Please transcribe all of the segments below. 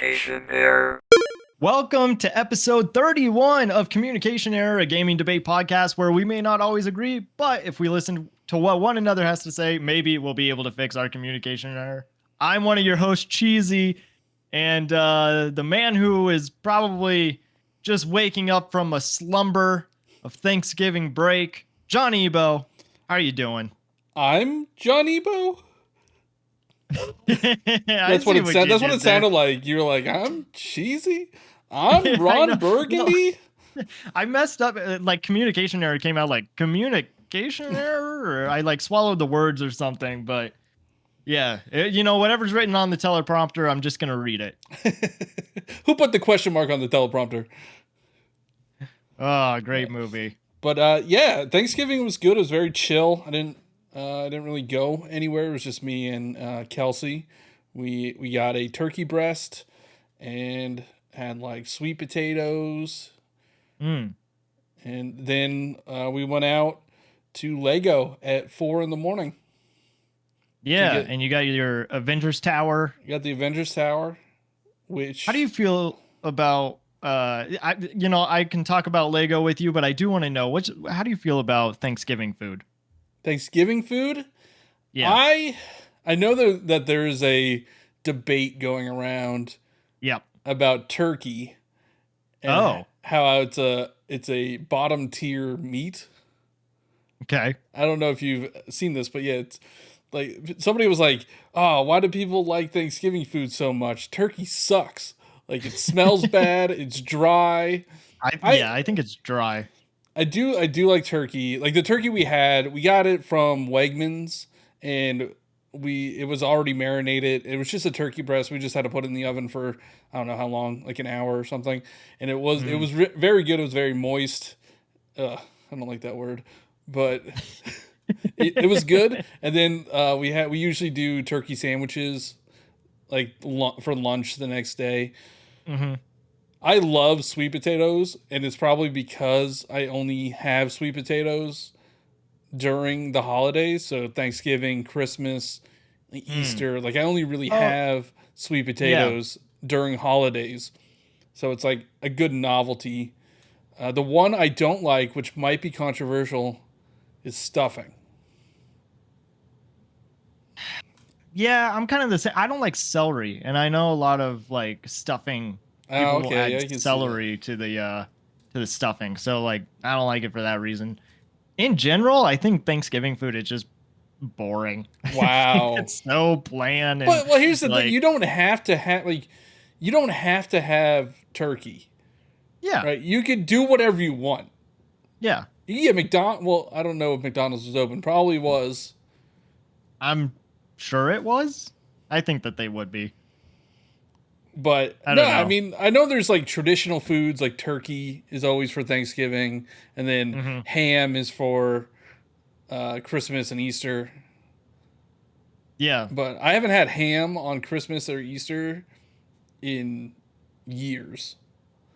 Communication Error. Welcome to episode 31 of Communication Error, a gaming debate podcast where we may not always agree, but if we listen to what one another has to say, maybe we'll be able to fix our communication error. I'm one of your hosts, Cheesy, and the man who is probably just waking up from a slumber of Thanksgiving break, John Ebo. How are you doing? I'm John Ebo. That's what it sounded like. You were like, I'm Cheesy. I'm Ron Burgundy. No. I messed up. Like communication error came out like communication error, or I like swallowed the words or something. But yeah, whatever's written on the teleprompter, I'm just gonna read it. Who put the question mark on the teleprompter? Oh, great movie. But yeah, Thanksgiving was good. It was very chill. I didn't really go anywhere. It was just me and Kelsey. We got a turkey breast and had like sweet potatoes. And then we went out to Lego at 4 a.m. Yeah, and you got your Avengers Tower. You got the Avengers Tower, which... How do you feel about... I can talk about Lego with you, but I do want to know, how do you feel about Thanksgiving food? Thanksgiving food? Yeah. I know that there's a debate going around about turkey and how it's a bottom tier meat. Okay. I don't know if you've seen this, but yeah, it's like somebody was like, "Oh, why do people like Thanksgiving food so much? Turkey sucks. Like it smells bad, it's dry." I think it's dry. I do like turkey. Like the turkey we got it from Wegmans, and it was already marinated. It was just a turkey breast. We just had to put it in the oven for I don't know how long, like an hour or something. And it was very good. It was very moist. I don't like that word, but it was good. And then we usually do turkey sandwiches like for lunch the next day. Mm-hmm. I love sweet potatoes, and it's probably because I only have sweet potatoes during the holidays. So Thanksgiving, Christmas, Easter. Like I only really have sweet potatoes during holidays. So it's like a good novelty. The one I don't like, which might be controversial, is stuffing. Yeah, I'm kind of the same. I don't like celery, and I know a lot of like stuffing. People will add celery to the stuffing, so like I don't like it for that reason. In general, I think Thanksgiving food is just boring. Wow, it's so bland. But here's the thing: you don't have to have turkey. Yeah, right. You could do whatever you want. Yeah, you can get McDonald's. Well, I don't know if McDonald's was open. Probably was. I'm sure it was. I think that they would be. But I mean, I know there's like traditional foods, like turkey is always for Thanksgiving, and then ham is for Christmas and Easter. Yeah. But I haven't had ham on Christmas or Easter in years.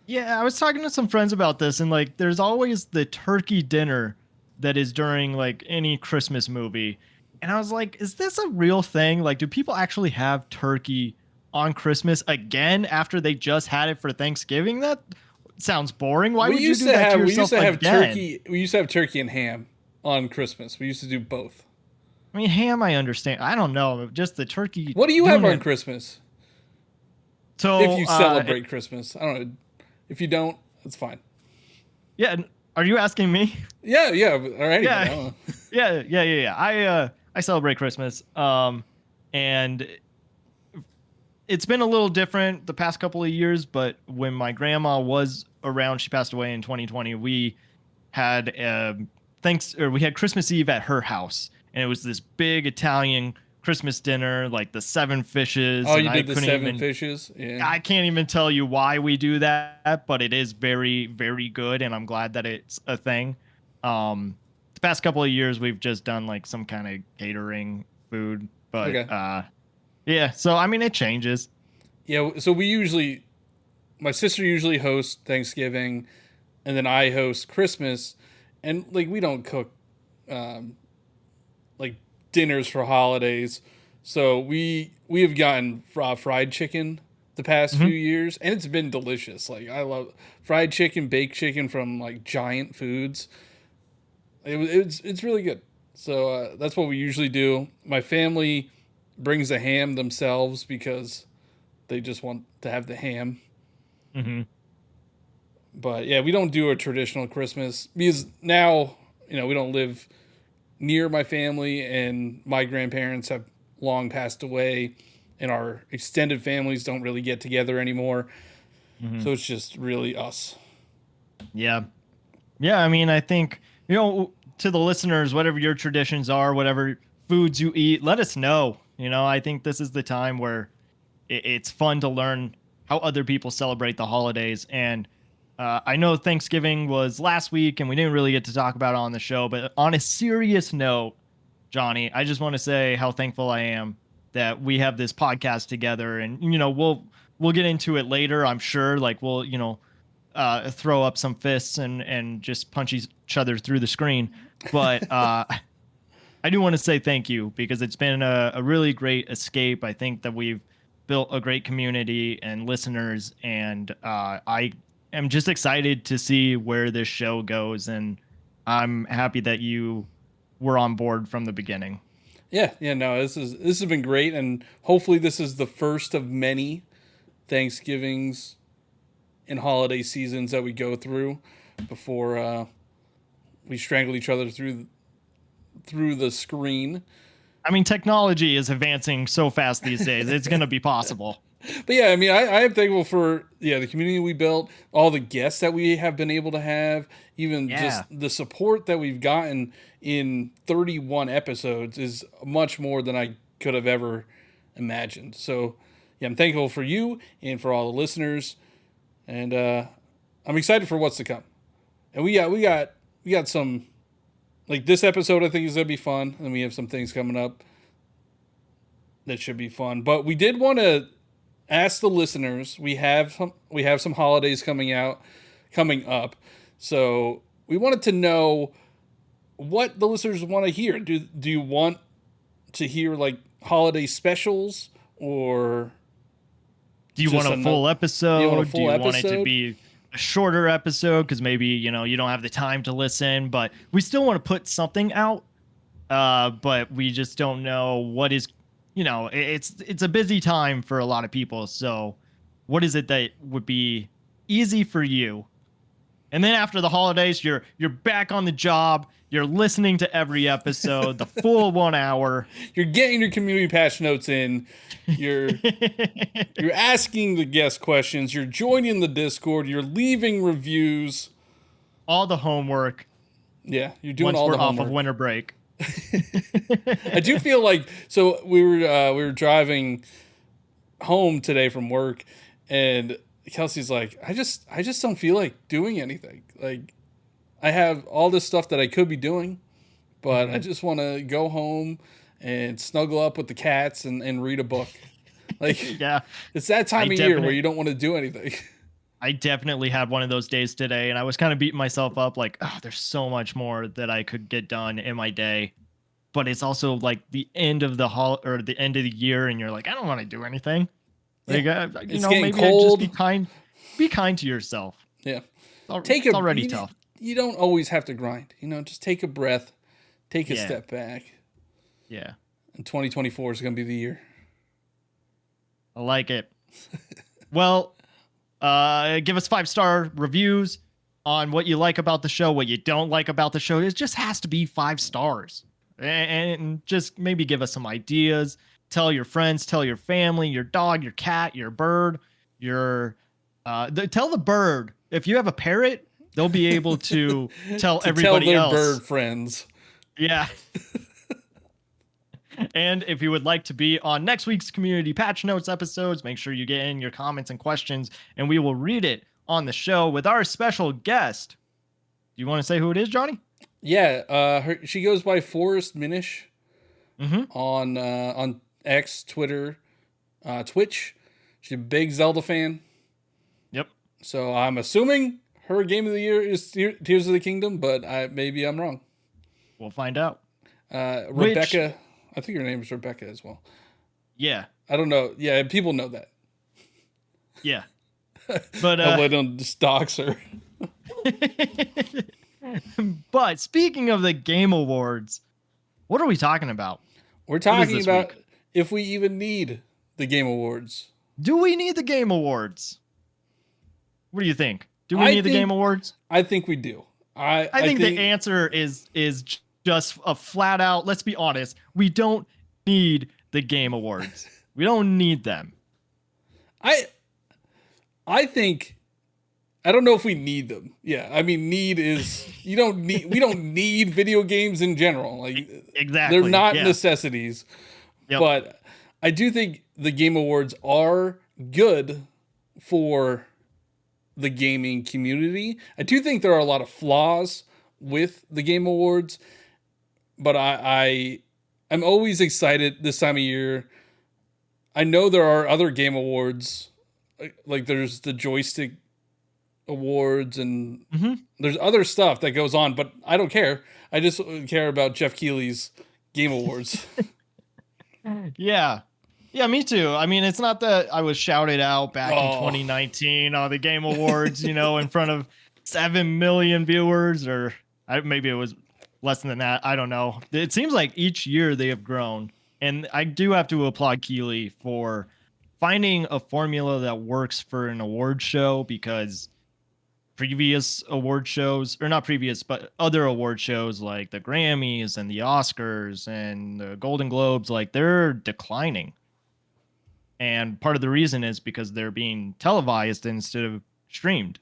Yeah, I was talking to some friends about this, and like there's always the turkey dinner that is during like any Christmas movie. And I was like, is this a real thing? Like, do people actually have turkey on Christmas again after they just had it for Thanksgiving? That sounds boring. Why would you do that to yourself again? We used to have turkey and ham on Christmas. We used to do both. I mean, ham, I understand. I don't know. Just the turkey. What do you have on Christmas? So if you celebrate Christmas, I don't know. If you don't, it's fine. Yeah. Are you asking me? Yeah. All right. Yeah. I celebrate Christmas. And it's been a little different the past couple of years, but when my grandma was around, she passed away in 2020. We had we had Christmas Eve at her house, and it was this big Italian Christmas dinner, like the 7 fishes. Oh, you did the 7 fishes? Yeah. I can't even tell you why we do that, but it is very, very good, and I'm glad that it's a thing. The past couple of years, we've just done like some kind of catering food, but yeah. So I mean, it changes. Yeah. So my sister usually hosts Thanksgiving, and then I host Christmas, and like we don't cook, like dinners for holidays. So we have gotten fried chicken the past few years, and it's been delicious. Like I love fried chicken, baked chicken from like Giant Foods. It's really good. So that's what we usually do. My family brings the ham themselves because they just want to have the ham. Mm-hmm. But yeah, we don't do a traditional Christmas because now, we don't live near my family, and my grandparents have long passed away, and our extended families don't really get together anymore. Mm-hmm. So it's just really us. Yeah. Yeah. I mean, I think, to the listeners, whatever your traditions are, whatever foods you eat, let us know. I think this is the time where it's fun to learn how other people celebrate the holidays. And I know Thanksgiving was last week and we didn't really get to talk about it on the show, but on a serious note, Johnny, I just want to say how thankful I am that we have this podcast together, and we'll get into it later, I'm sure. Like we'll throw up some fists and just punch each other through the screen, but I do want to say thank you because it's been a really great escape. I think that we've built a great community and listeners, and I am just excited to see where this show goes, and I'm happy that you were on board from the beginning. Yeah, no, this has been great, and hopefully this is the first of many Thanksgivings and holiday seasons that we go through before we strangle each other through the screen. I mean, technology is advancing so fast these days; it's going to be possible. But yeah, I mean, I am thankful for the community we built, all the guests that we have been able to have, even just the support that we've gotten in 31 episodes is much more than I could have ever imagined. So yeah, I'm thankful for you and for all the listeners, and I'm excited for what's to come. And we got some, like this episode I think is gonna be fun, and we have some things coming up that should be fun. But we did want to ask the listeners. We have some holidays coming up, so we wanted to know what the listeners want to hear. Do you want to hear like holiday specials, or do you want a full episode? Do you want it to be a shorter episode because maybe you don't have the time to listen, but we still want to put something out, but we just don't know what is. It's a busy time for a lot of people. So what is it that would be easy for you? And then after the holidays, you're back on the job. You're listening to every episode, the full 1 hour. You're getting your community patch notes in. You're asking the guest questions. You're joining the Discord. You're leaving reviews. All the homework. Yeah, you're doing once all we're the homework. Off of winter break. I do feel like, so we were driving home today from work, and Kelsey's like, I just don't feel like doing anything. Like, I have all this stuff that I could be doing, but I just want to go home and snuggle up with the cats and read a book. Like, yeah, it's that time of year where you don't want to do anything. I definitely had one of those days today, and I was kind of beating myself up like, oh, there's so much more that I could get done in my day. But it's also like the end of the end of the year, and you're like, I don't want to do anything. Like, maybe cold. Just be kind to yourself. Yeah. It's already tough. You don't always have to grind. Just take a breath, take a step back. Yeah. And 2024 is going to be the year. I like it. Well, give us 5-star reviews on what you like about the show, what you don't like about the show. It just has to be 5 stars. And just maybe give us some ideas. Tell your friends, tell your family, your dog, your cat, your bird, tell the bird. If you have a parrot, they'll be able to tell everybody else. Tell their bird friends. Yeah. And if you would like to be on next week's Community Patch Notes episodes, make sure you get in your comments and questions, and we will read it on the show with our special guest. Do you want to say who it is, Johnny? Yeah, she goes by Forrest Minish on X, Twitter, Twitch. She's a big Zelda fan. Yep. So I'm assuming her game of the year is Tears of the Kingdom, but maybe I'm wrong. We'll find out. Rebecca, I think her name is Rebecca as well. Yeah. I don't know. Yeah, people know that. Yeah. But I'll let him just dox her. but speaking of the Game Awards, what are we talking about? We're What is talking this about week? if we even need the Game Awards. Do we need the Game Awards? What do you think? Do we I need the Game think- Awards? I think we do. I think the answer is just a flat out, let's be honest, we don't need the Game Awards. We don't need them. I think I don't know if we need them. Yeah, I mean, need is we don't need video games in general. Like Exactly. they're not yeah. necessities. Yep. But I do think the Game Awards are good for the gaming community. I do think there are a lot of flaws with the Game Awards, but I'm always excited this time of year. I know there are other Game Awards, like there's the joystick awards and Mhm. there's other stuff that goes on, but I don't care. I just care about Jeff Keighley's Game Awards. Yeah. Yeah, me too. I mean, it's not that I was shouted out back in 2019 on the Game Awards, in front of 7 million viewers, or maybe it was less than that. I don't know. It seems like each year they have grown. And I do have to applaud Keighley for finding a formula that works for an award show, because previous award shows, or not previous, but other award shows like the Grammys and the Oscars and the Golden Globes, like they're declining. And part of the reason is because they're being televised instead of streamed.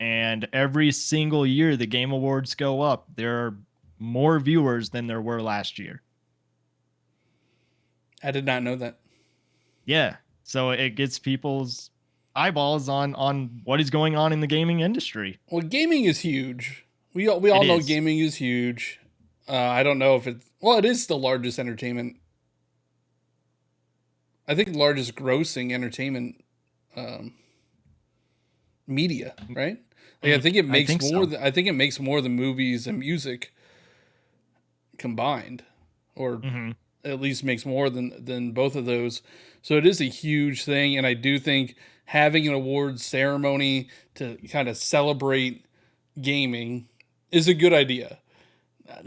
And every single year the Game Awards go up, there are more viewers than there were last year. I did not know that. Yeah. So it gets people's eyeballs on what is going on in the gaming industry. Well, gaming is huge. We all know is. gaming is huge. I don't know if it is the largest entertainment. I think largest grossing entertainment media, right? Like, I think it makes think more. so. I think it makes more than movies and music combined, or at least makes more than both of those. So it is a huge thing, and I do think having an awards ceremony to kind of celebrate gaming is a good idea.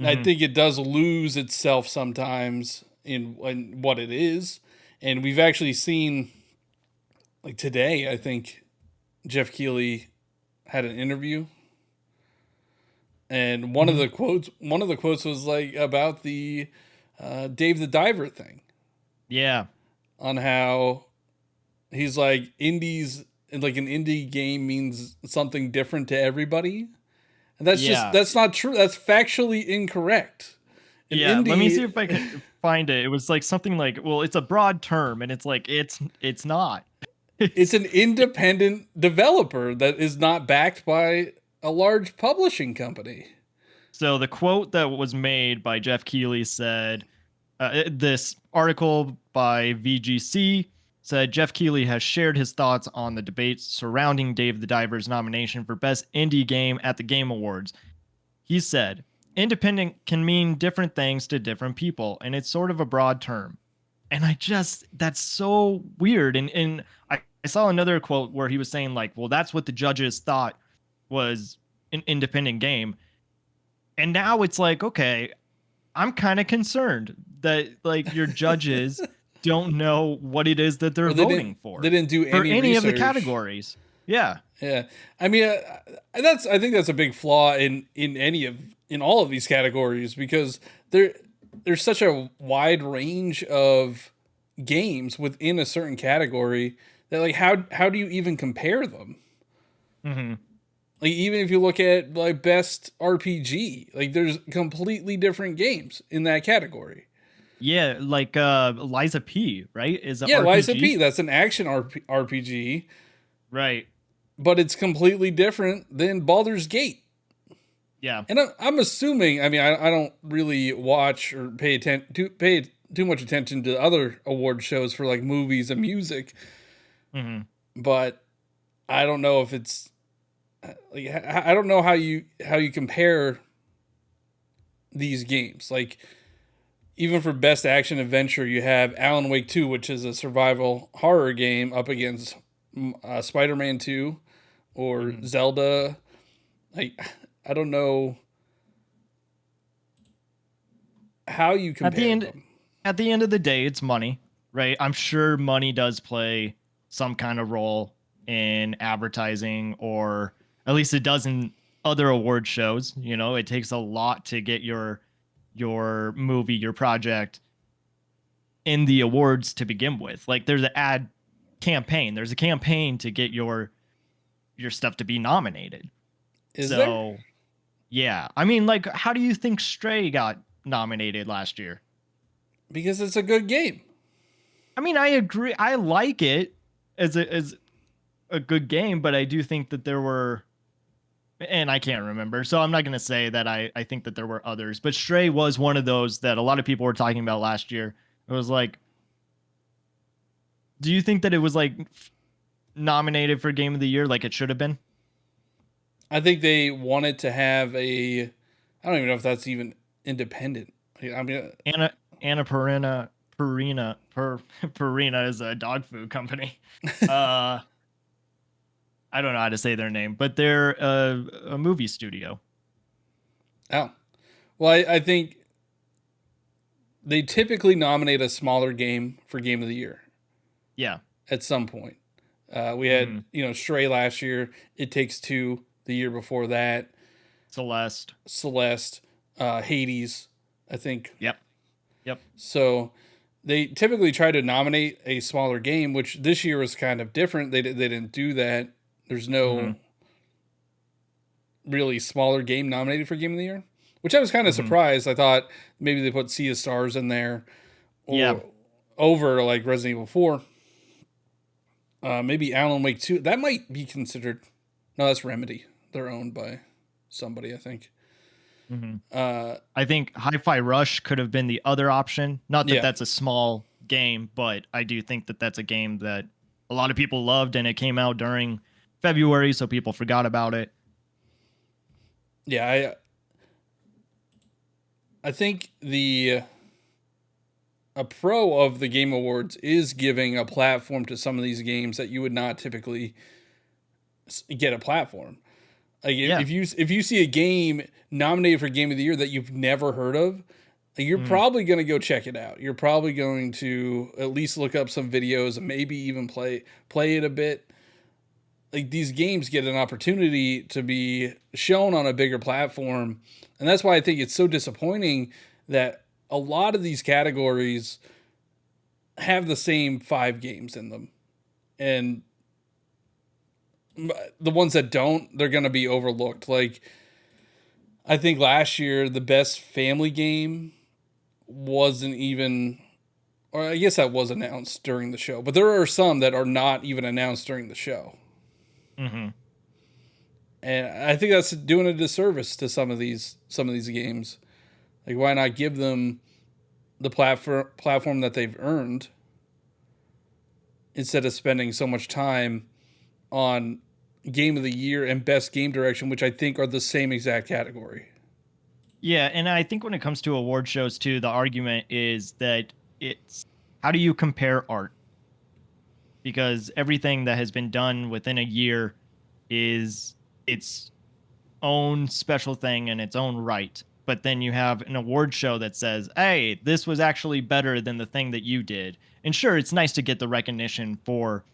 I think it does lose itself sometimes in what it is. And we've actually seen, like today, I think Jeff Keighley had an interview, and one of the quotes was like about the Dave the Diver thing, Yeah. on how he's like indies, like an indie game means something different to everybody, and that's not true. That's factually incorrect. An Yeah, let me indie- see if I can find it. It was like something like, well, it's a broad term, and it's like it's not. It's an independent developer that is not backed by a large publishing company. So the quote that was made by Jeff Keighley said, this article by VGC said Jeff Keighley has shared his thoughts on the debate surrounding Dave the Diver's nomination for Best Indie Game at the Game Awards. He said, independent can mean different things to different people, and it's sort of a broad term. And that's so weird. And I saw another quote where he was saying, like, well, that's what the judges thought was an independent game. And now it's like, okay, I'm kind of concerned that like your judges don't know what it is that they're voting for. They didn't do for any of the research. categories. Yeah. Yeah, I mean, I think that's a big flaw in all of these categories, because there's such a wide range of games within a certain category that, like, how do you even compare them? Mm-hmm. Like, even if you look at like best RPG, like there's completely different games in that category. Yeah, like Liza P, right? Is a Yeah, RPG? Liza P, that's an action RPG, Right. but it's completely different than Baldur's Gate. Yeah. And I'm assuming, I mean, I don't really watch or pay too much attention to other award shows for like movies and music, but I don't know if it's like, I don't know how you compare these games. Like, even for best action adventure, you have Alan Wake 2, which is a survival horror game, up against Spider-Man 2 or Zelda. Like, I don't know how you At the compare end, them. at the end of the day, it's money, right? I'm sure money does play some kind of role in advertising, or at least it does in other award shows. You know, it takes a lot to get your movie, your project in the awards to begin with. Like there's an ad campaign. There's a campaign to get your stuff to be nominated. Is there? So, yeah. I mean, like how do you think Stray got nominated last year? Because it's a good game. I mean, I agree. I like it as a good game, but I do think that there were, and I can't remember, so I'm not going to say that I think that there were others. But Stray was one of those that a lot of people were talking about last year. It was like, do you think that it was like nominated for Game of the Year like it should have been? I think they wanted to have a. I don't even know if that's even independent. I mean, Anna Purina is a dog food company. Uh, I don't know how to say their name, but they're a movie studio. oh, well, I think they typically nominate a smaller game for Game of the Year Yeah. at some point. We had, Stray last year. It Takes Two the year before that. Celeste. Celeste, Hades, I think. Yep. Yep. So they typically try to nominate a smaller game, which this year was kind of different. They didn't do that. There's no really smaller game nominated for Game of the Year, which I was kind of surprised. I thought maybe they put Sea of Stars in there, or over like Resident Evil 4. Maybe Alan Wake 2. That might be considered. No, that's Remedy. They're owned by somebody, I think. I think Hi-Fi Rush could have been the other option. Not that Yeah. that's a small game, but I do think that that's a game that a lot of people loved, and it came out during February, so people forgot about it. Yeah, I think a pro of the Game Awards is giving a platform to some of these games that you would not typically get a platform. Like if you see a game nominated for Game of the Year that you've never heard of, you're probably going to go check it out. You're probably going to at least look up some videos and maybe even play it a bit. Like these games get an opportunity to be shown on a bigger platform, and that's why I think it's so disappointing that a lot of these categories have the same 5 games in them, and the ones that don't, they're going to be overlooked. Like, I think last year, the best family game wasn't even, or I guess that was announced during the show, but there are some that are not even announced during the show. Mm-hmm. And I think that's doing a disservice to some of these games. Like, why not give them the platform that they've earned instead of spending so much time on Game of the Year and Best Game Direction, which I think are the same exact category. Yeah, and I think when it comes to award shows too, the argument is that it's how do you compare art? Because everything that has been done within a year is its own special thing in its own right. But then you have an award show that says, "Hey, this was actually better than the thing that you did." And sure, it's nice to get the recognition for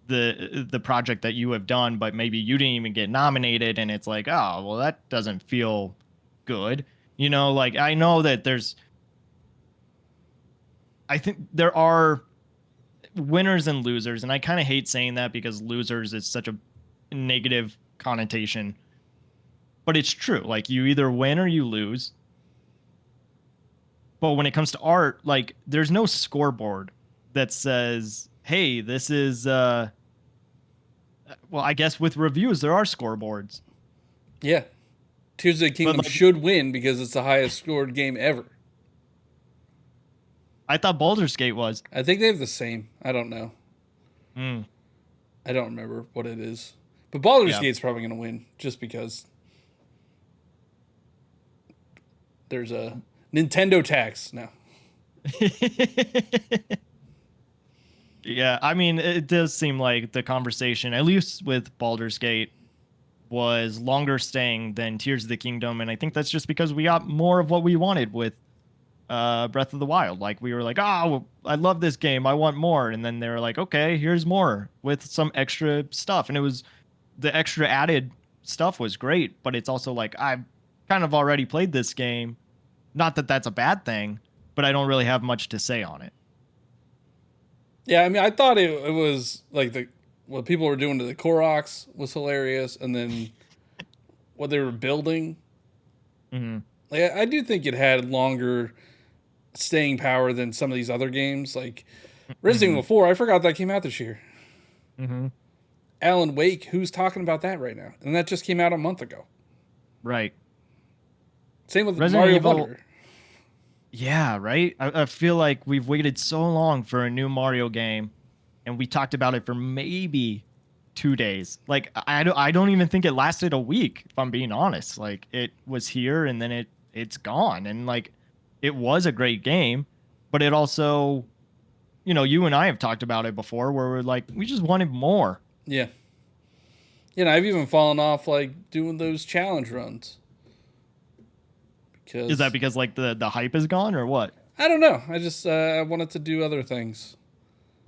the project that you have done, but maybe you didn't even get nominated, and it's like, oh, well, that doesn't feel good. You know, like I know that I think there are winners and losers, and I kind of hate saying that because losers is such a negative connotation, but it's true. Like you either win or you lose. But when it comes to art, like there's no scoreboard that says, "Hey, this is well, I guess with reviews there are scoreboards." Yeah. Tears of the Kingdom like- should win because it's the highest scored game ever. I thought Baldur's Gate was. I think they have the same. I don't know. Mm. I don't remember what it is. But Baldur's Yeah. Gate's probably going to win just because there's a Nintendo tax now. Yeah, I mean, it does seem like the conversation, at least with Baldur's Gate, was longer staying than Tears of the Kingdom, and I think that's just because we got more of what we wanted with Breath of the Wild. Like we were like, oh, I love this game, I want more, and then they were like, okay, here's more with some extra stuff, and it was the extra added stuff was great, but it's also like I've kind of already played this game. Not that that's a bad thing, but I don't really have much to say on it. Yeah, I mean, I thought it was like what people were doing to the Koroks was hilarious, and then what they were building. Mm-hmm. Like, I do think it had longer staying power than some of these other games. Like Resident Evil 4, I forgot that came out this year. Mm-hmm. Alan Wake, who's talking about that right now? And that just came out a month ago. Right. Same with Resident Mario Evil. Wonder. Yeah, right. I feel like we've waited so long for a new Mario game, and we talked about it for maybe 2 days. Like I don't even think it lasted a week, if I'm being honest. Like it was here and then it's gone. And like it was a great game, but it also, you and I have talked about it before where we're like, we just wanted more. Yeah. You know, I've even fallen off like doing those challenge runs. Is that because like the hype is gone or what? I don't know. I just I wanted to do other things.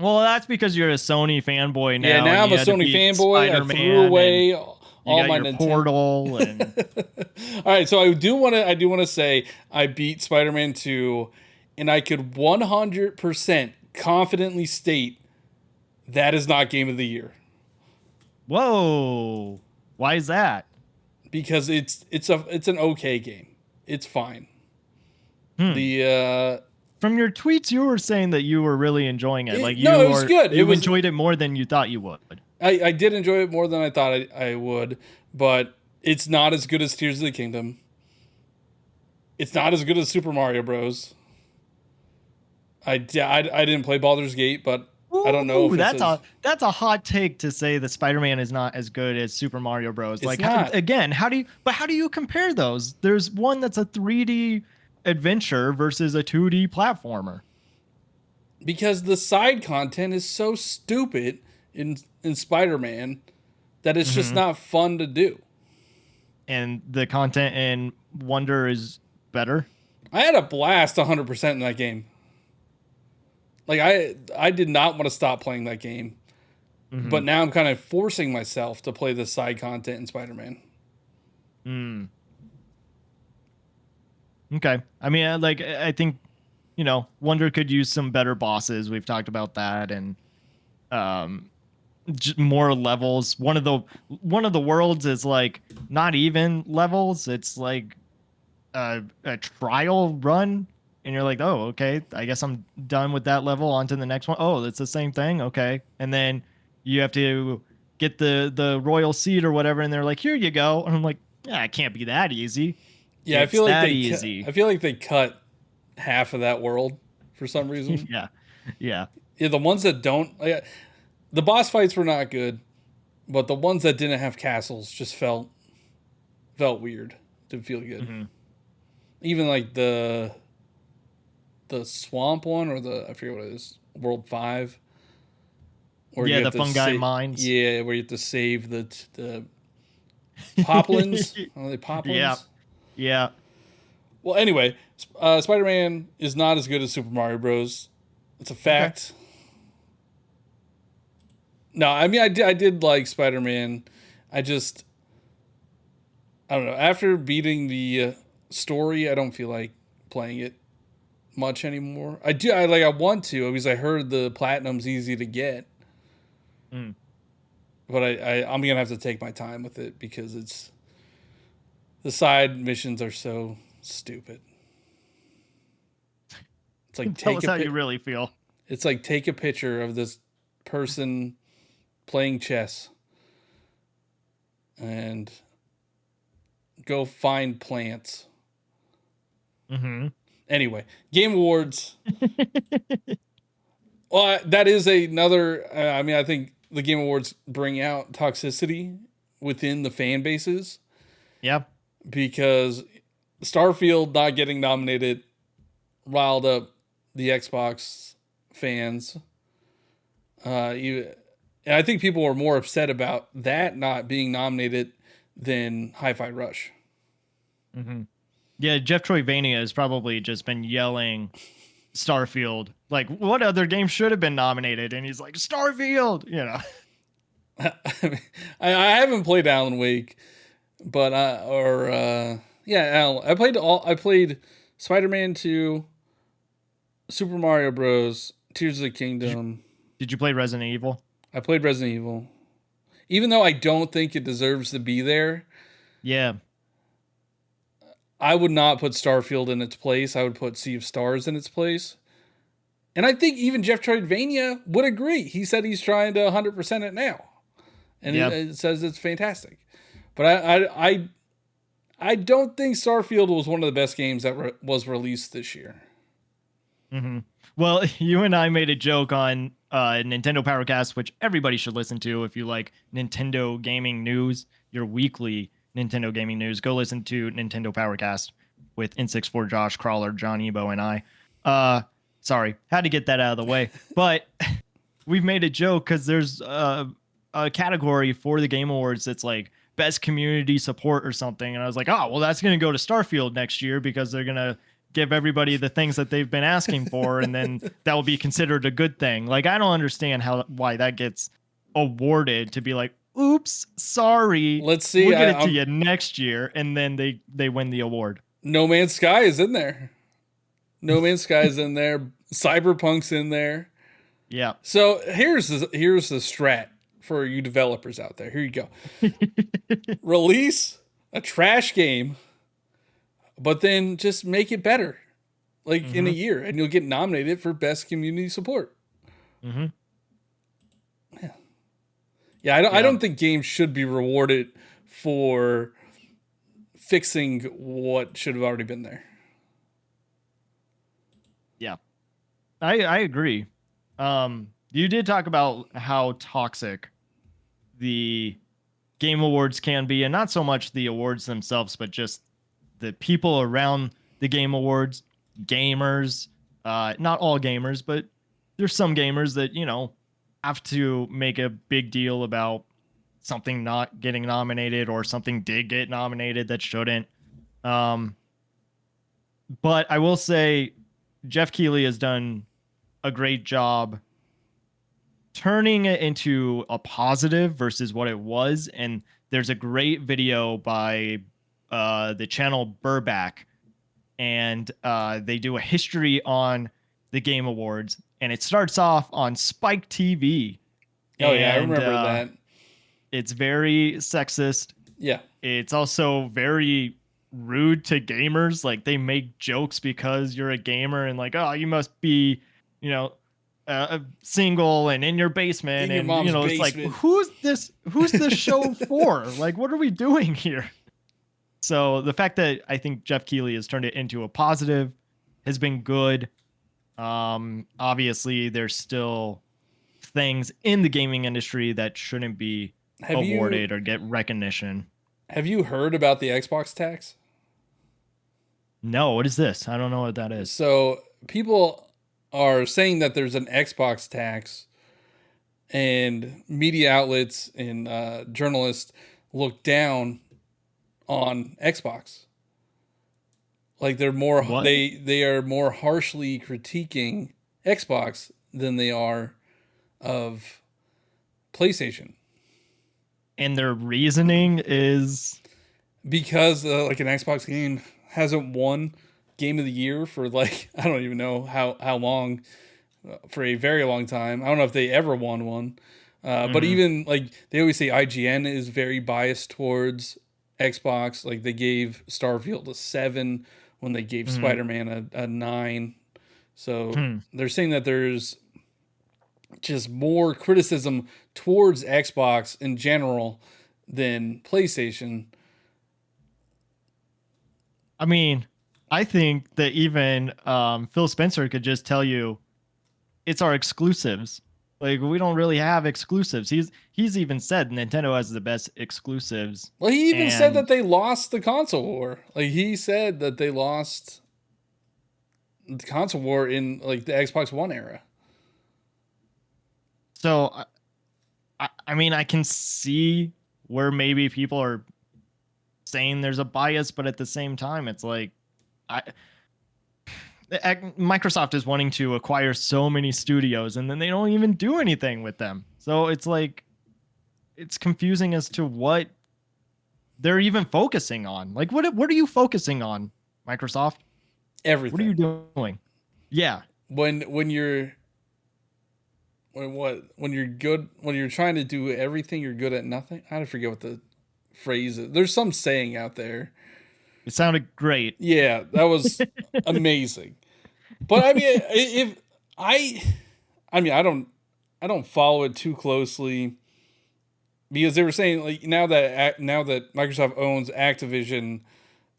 Well, that's because you're a Sony fanboy now. Yeah, now I'm a Sony fanboy. I threw away all my your Nintendo. Portal and all right, so I do want to say I beat Spider-Man 2, and I could 100% confidently state that is not Game of the Year. Whoa. Why is that? Because it's an okay game. It's fine. The from your tweets, you were saying that you were really enjoying it. Like it was good. You enjoyed it more than you thought you would. I did enjoy it more than I thought I would, but it's not as good as Tears of the Kingdom. It's not as good as Super Mario Bros. I didn't play Baldur's Gate, but Ooh, I don't know if that's a hot take to say that Spider-Man is not as good as Super Mario Bros. Like not. How do you compare those? There's one that's a 3D adventure versus a 2D platformer. Because the side content is so stupid in Spider-Man that it's just not fun to do. And the content in Wonder is better. I had a blast 100% in that game. Like I did not want to stop playing that game. But now I'm kind of forcing myself to play the side content in Spider-Man. Okay. I mean, I think, Wonder could use some better bosses. We've talked about that, and more levels. One of the worlds is like not even levels. It's like a trial run, and you're like, oh, okay, I guess I'm done with that level. On to the next one. Oh, it's the same thing. Okay, and then you have to get the royal seed or whatever, and they're like, here you go, and I'm like, yeah, it can't be that easy. Yeah, I feel like they cut half of that world for some reason. Yeah. The ones that don't, the boss fights were not good, but the ones that didn't have castles just felt weird. Didn't feel good. Even like the swamp one, or I forget what it is, World 5. Yeah, the fungi mines. Yeah, where you have to save the poplins. Are they poplins? Yeah. Well, anyway, Spider-Man is not as good as Super Mario Bros. It's a fact. Okay. No, I mean, I did like Spider-Man. I don't know. After beating the story, I don't feel like playing it much anymore. I want to, because I heard the Platinum's easy to get. But I'm going to have to take my time with it, because the side missions are so stupid. It's like tell us how you really feel. It's like, take a picture of this person playing chess and go find plants. Anyway, Game Awards. Well, that is another. I mean, I think the Game Awards bring out toxicity within the fan bases. Yeah. Because Starfield not getting nominated riled up the Xbox fans. And I think people were more upset about that not being nominated than Hi-Fi Rush. Hmm. Yeah, Jeff Troy Vania has probably just been yelling Starfield. Like, what other game should have been nominated? And he's like, Starfield, you know. I haven't played Alan Wake, but Alan. I played Spider-Man 2, Super Mario Bros, Tears of the Kingdom. Did you play Resident Evil? I played Resident Evil. Even though I don't think it deserves to be there, Yeah. I would not put Starfield in its place. I would put Sea of Stars in its place. And I think even Jeff Troidvania would agree. He said he's trying to 100% it now. And Yep. it says it's fantastic. But I don't think Starfield was one of the best games that was released this year. Hmm. Well, you and I made a joke on Nintendo Powercast, which everybody should listen to if you like Nintendo gaming news, your weekly Nintendo gaming news. Go listen to Nintendo Powercast with N64 Josh, Crawler, John Ebo, and I. Sorry, had to get that out of the way. But we've made a joke because there's a category for the Game Awards that's like best community support or something. And I was like, oh, well, that's going to go to Starfield next year because they're going to give everybody the things that they've been asking for. And then that will be considered a good thing. Like, I don't understand why that gets awarded to be like, oops, sorry. Let's see. We'll get it to you next year. And then they win the award. No Man's Sky is in there. No Man's Sky is in there. Cyberpunk's in there. Yeah. So here's the strat for you developers out there. Here you go. Release a trash game, but then just make it better, like in a year, and you'll get nominated for best community support. Mm-hmm. Yeah. I don't think games should be rewarded for fixing what should have already been there. Yeah, I agree. You did talk about how toxic the Game Awards can be, and not so much the awards themselves, but just the people around the Game Awards, gamers, not all gamers, but there's some gamers that, you know, have to make a big deal about something not getting nominated or something did get nominated that shouldn't. But I will say Jeff Keighley has done a great job turning it into a positive versus what it was. And there's a great video by the channel Burback, and they do a history on the Game Awards, and it starts off on Spike TV. Oh, yeah, I remember that. It's very sexist. Yeah. It's also very rude to gamers. Like, they make jokes because you're a gamer and like, oh, you must be, you know, single and in your basement, in your and mom's you know, basement. it's like, who's this show for? Like, what are we doing here? So the fact that I think Jeff Keighley has turned it into a positive has been good. Obviously there's still things in the gaming industry that shouldn't be awarded or get recognition. Have you heard about the Xbox tax? No, what is this? I don't know what that is. So people are saying that there's an Xbox tax, and media outlets and journalists look down on Xbox. Like they're more What? they are more harshly critiquing Xbox than they are of PlayStation. And their reasoning is Because like an Xbox game hasn't won Game of the Year for like I don't even know how long, for a very long time. I don't know if they ever won one. But even like they always say IGN is very biased towards Xbox. Like they gave Starfield a 7 when they gave Spider-Man a 9. So they're saying that there's just more criticism towards Xbox in general than PlayStation. I mean, I think that even Phil Spencer could just tell you it's our exclusives. Like, we don't really have exclusives. He's even said Nintendo has the best exclusives. Well, he even said And- that they lost the console war. Like he said that they lost the console war in like the Xbox One era. So I mean, I can see where maybe people are saying there's a bias, but at the same time, it's like I Microsoft is wanting to acquire so many studios, and then they don't even do anything with them. So it's like it's confusing as to what they're even focusing on. Like, what are you focusing on, Microsoft? Everything. What are you doing? Yeah, When you're when you're good, when you're trying to do everything, you're good at nothing. I forget what the phrase is. There's some saying out there. it sounded great. Yeah, that was amazing. But I mean, if I mean, I don't follow it too closely because they were saying like now that Microsoft owns Activision,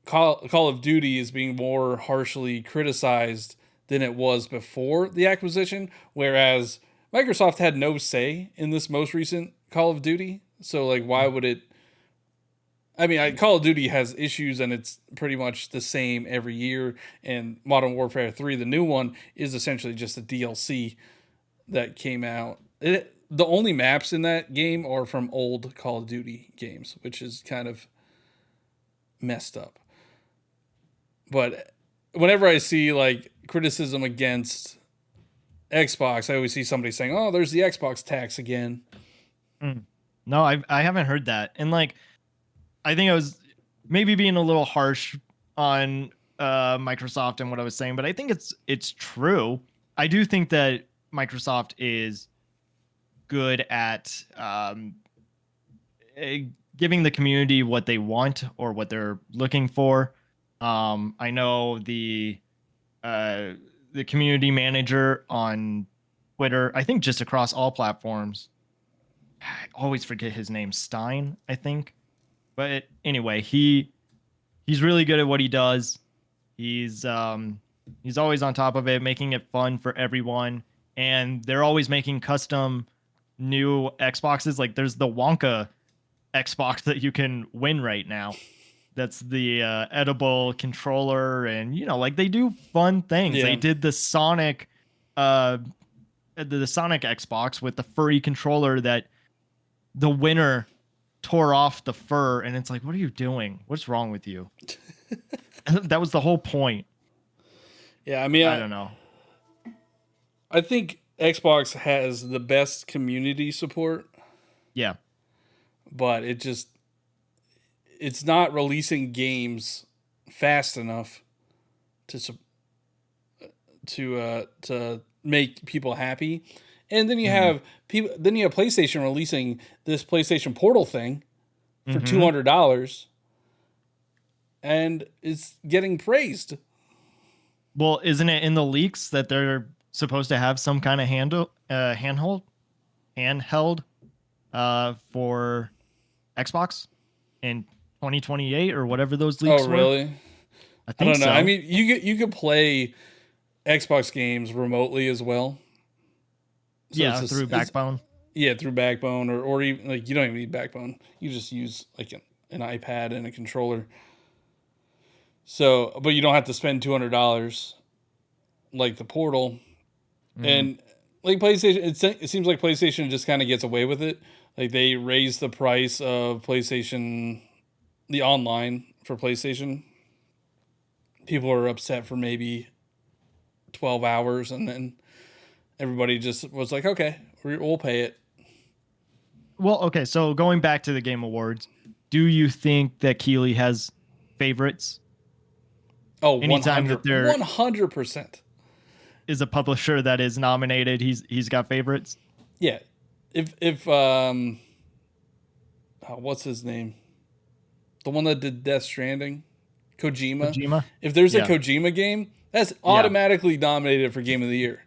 Call of Duty is being more harshly criticized than it was before the acquisition, whereas Microsoft had no say in this most recent Call of Duty. So like, why would it? I mean, Call of Duty has issues, and it's pretty much the same every year. And Modern Warfare 3, the new one, is essentially just a DLC that came out. The only maps in that game are from old Call of Duty games, which is kind of messed up. But whenever I see like criticism against Xbox, I always see somebody saying, "Oh, there's the Xbox tax again." Mm. No, I haven't heard that, and like I think I was maybe being a little harsh on Microsoft and what I was saying, but I think it's true. I do think that Microsoft is good at giving the community what they want or what they're looking for. I know the community manager on Twitter, I think just across all platforms. I always forget his name, Stein, I think. But anyway, he's really good at what he does. He's always on top of it, making it fun for everyone. And they're always making custom new Xboxes. Like there's the Wonka Xbox that you can win right now. That's the edible controller, and like they do fun things. Yeah. They did the Sonic Xbox with the furry controller that the winner tore off the fur, and it's like, what are you doing? What's wrong with you? That was the whole point. Yeah, I mean, I don't know. I think Xbox has the best community support, Yeah. but it's not releasing games fast enough to make people happy. And then you have people. Then you have PlayStation releasing this PlayStation Portal thing for $200, and it's getting praised. Well, isn't it in the leaks that they're supposed to have some kind of handheld for Xbox in 2028 or whatever those leaks Oh, were? really? I I think don't know. so. I mean, you could play Xbox games remotely as well. So yeah, through Backbone. Yeah, through Backbone, or even like you don't even need Backbone. You just use like an iPad and a controller. So, but you don't have to spend $200 like the Portal, and like PlayStation. It seems like PlayStation just kind of gets away with it. Like they raise the price of PlayStation, the online for PlayStation. People are upset for maybe 12 hours, and then everybody just was like, okay, we'll pay it. Well, okay, so going back to the Game Awards, do you think that Keighley has favorites? Oh, Anytime that there 100%. is a publisher that is nominated, he's got favorites? Yeah. If what's his name? The one that did Death Stranding? Kojima? If there's a Yeah. Kojima game, that's automatically nominated for Game of the Year.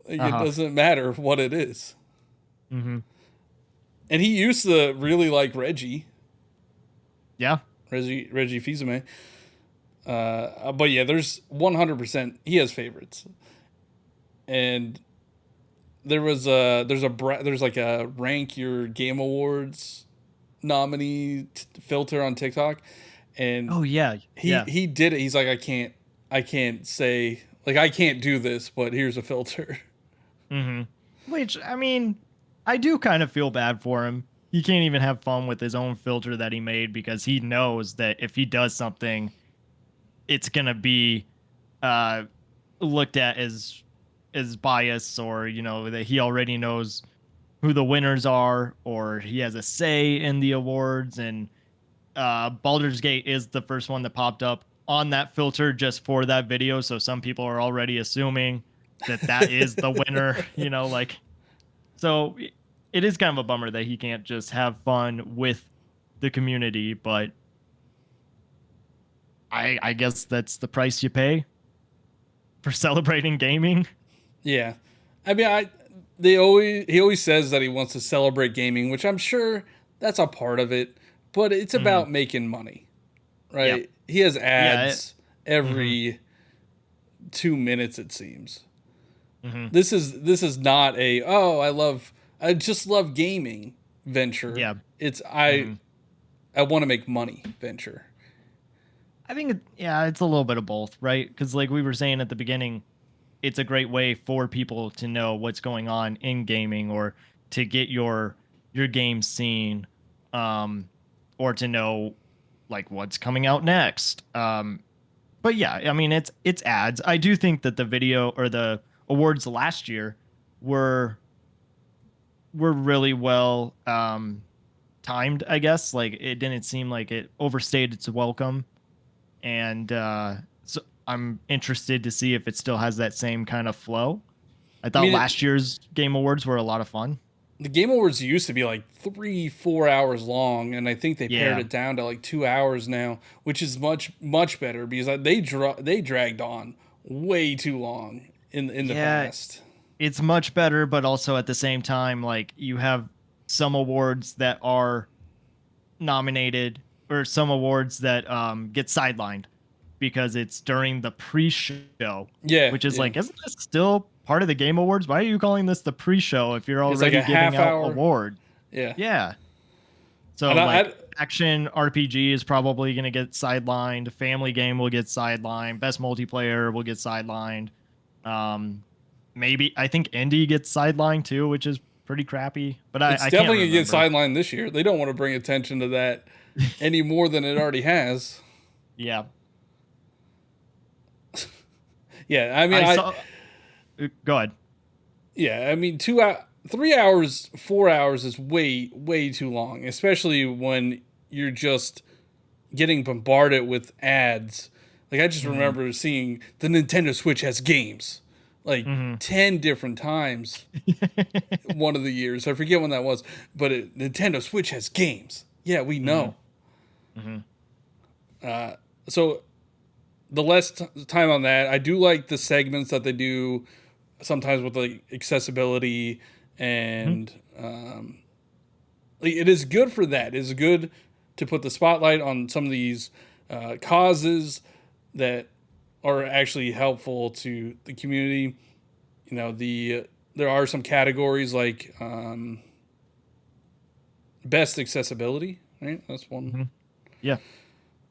Like, it doesn't matter what it is. Mm-hmm. And he used to really like Reggie Fils-Aimé. But yeah, there's 100%. He has favorites, and there's like a rank your Game Awards nominee filter on TikTok, and Oh yeah, he did it. He's like, I can't say like I can't do this, but here's a filter. Which I mean, I do kind of feel bad for him. He can't even have fun with his own filter that he made because he knows that if he does something, it's gonna be uh, looked at as bias, or that he already knows who the winners are, or he has a say in the awards. And Baldur's Gate is the first one that popped up on that filter just for that video, so some people are already assuming that is the winner. Like, so it is kind of a bummer that he can't just have fun with the community, but I guess that's the price you pay for celebrating gaming. Yeah, I mean, he always says that he wants to celebrate gaming, which I'm sure that's a part of it, but it's about making money, right? Yep. He has Yeah, ads every 2 minutes, it seems. Mm-hmm. This is not I just love gaming venture. Yeah. It's I want to make money venture. I think it's a little bit of both, right? Because like we were saying at the beginning, it's a great way for people to know what's going on in gaming, or to get your game seen, or to know like what's coming out next. But yeah, I mean it's ads. I do think that the video or the awards last year were really well timed, I guess. Like it didn't seem like it overstayed its welcome. And so I'm interested to see if it still has that same kind of flow. I thought last year's Game Awards were a lot of fun. The Game Awards used to be like 3-4 hours long, and I think they pared it down to like 2 hours now, which is much better because they dragged on way too long in the past. It's much better, but also at the same time, like you have some awards that are nominated, or some awards that get sidelined because it's during the pre-show. Yeah, which is like, isn't this still part of the Game Awards? Why are you calling this the pre-show if you're already like giving out award? Yeah. So action RPG is probably going to get sidelined. Family game will get sidelined. Best multiplayer will get sidelined. Maybe I think indie gets sidelined too, which is pretty crappy. But it's definitely going to get sidelined this year. They don't want to bring attention to that any more than it already has. Yeah. Yeah, I mean, go ahead. Yeah, I mean, 3 hours, 4 hours is way too long, especially when you're just getting bombarded with ads. Like I just remember seeing the Nintendo Switch has games like 10 different times one of the years. I forget when that was, but Nintendo Switch has games. Yeah, we know. So the less time on that, I do like the segments that they do sometimes with like accessibility and it is good for that. It is good to put the spotlight on some of these causes that are actually helpful to the community. You know, there are some categories like best accessibility, right? That's one. Yeah.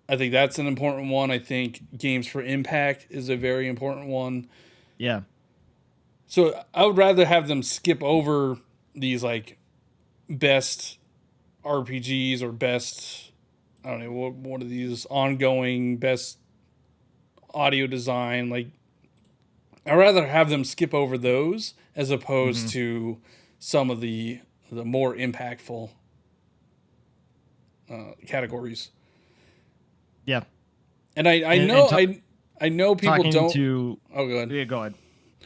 I think that's an important one. I think Games for Impact is a very important one. Yeah. So I would rather have them skip over these like best RPGs or best, I don't know, what are these ongoing best audio design. Like I'd rather have them skip over those as opposed to some of the more impactful categories. Yeah. And I know people don't. Oh, go ahead. Yeah, go ahead.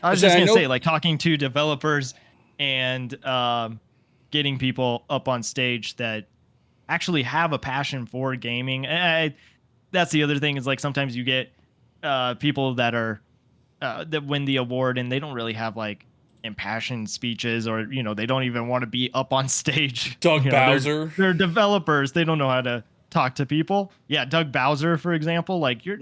I was just going to say, like, talking to developers and getting people up on stage that actually have a passion for gaming. That's the other thing is, like, sometimes you get people that are that win the award and they don't really have, like, impassioned speeches, or, they don't even want to be up on stage. Doug Bowser. They're developers. They don't know how to talk to people. Yeah, Doug Bowser, for example. Like, your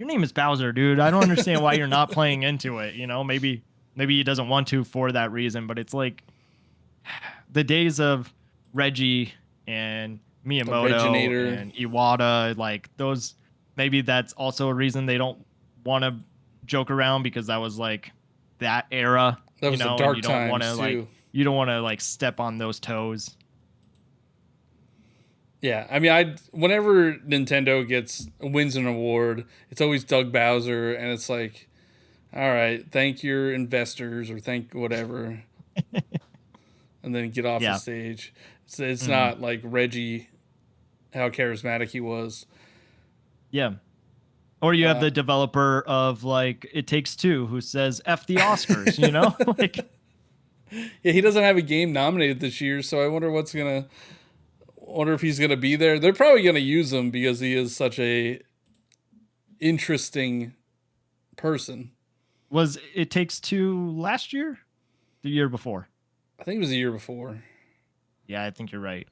name is Bowser, dude. I don't understand why you're not playing into it. Maybe he doesn't want to for that reason, but it's like the days of Reggie and Miyamoto and Iwata, like those, maybe that's also a reason they don't want to joke around, because that was like that era. That was the dark you don't want to times like too. you don't want to like step on those toes. Yeah, I mean, whenever Nintendo wins an award, it's always Doug Bowser, and it's like, all right, thank your investors or thank whatever, and then get off the Yeah. stage. It's not like Reggie, how charismatic he was. Yeah. Or you have the developer of like It Takes Two who says F the Oscars, you know? Like Yeah, he doesn't have a game nominated this year, so I wonder if he's gonna be there. They're probably gonna use him because he is such a interesting person. was It Takes Two last year? The year before? I think it was the year before. Yeah, I think you're right.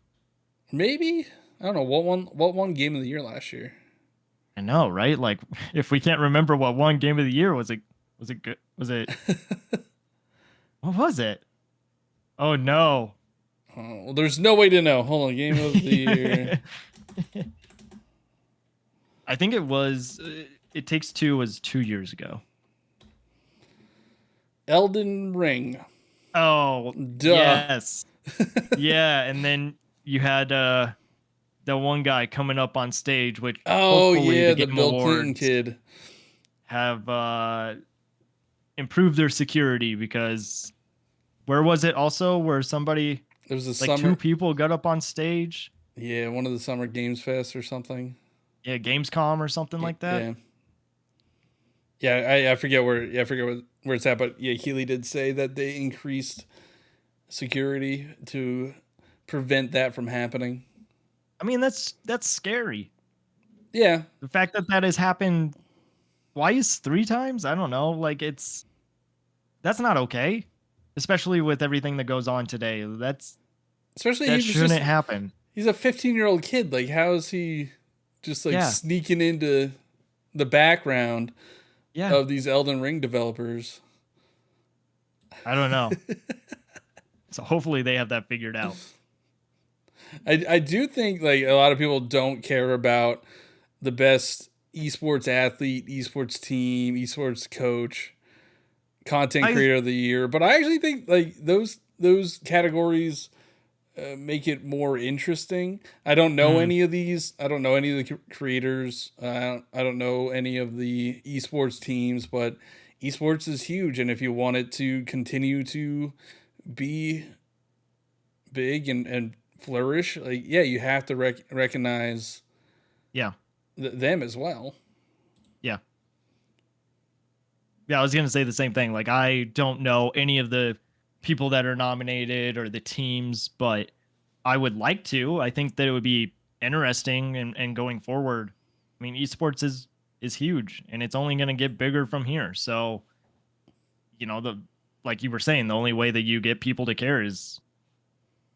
Maybe, I don't know what won game of the year last year. I know, right? Like if we can't remember what one game of the year was it good? Was it what was it? Oh no. Oh, well, there's no way to know. Hold on, game of the year. I think it was It Takes Two was 2 years ago. Elden Ring. Oh, Duh. yes. Yeah, and then you had the one guy coming up on stage, which Oh hopefully yeah, the the Game Bill Clinton Awards kid. have improved their security because where was it also where somebody There was a like summer. 2 people got up on stage? Yeah, one of the Summer Games Fest or something. Yeah, Gamescom or something like that. Yeah. Yeah, I forget where. Yeah, I forget where it's at. But yeah, Keeley did say that they increased security to prevent that from happening. I mean, that's scary. Yeah, The fact that that has happened twice, 3 times, I don't know, like that's not okay, especially with everything that goes on today. especially That shouldn't happen. he's a 15-year-old kid. Like, how is he just like Yeah. sneaking into the background Yeah, of these Elden Ring developers? I don't know. So hopefully they have that figured out. I do think like a lot of people don't care about the best esports athlete, esports team, esports coach, content creator of the year, but I actually think like those categories make it more interesting. I don't know any of these. I don't know any of the creators. I don't know any of the esports teams, but esports is huge, and if you want it to continue to be big and flourish, like you have to recognize Yeah. them as well. Yeah. Yeah, I was going to say the same thing. Like I don't know any of the people that are nominated or the teams, but I would like to. I think that it would be interesting and going forward. I mean, esports is huge and it's only going to get bigger from here. So, like you were saying, the only way that you get people to care is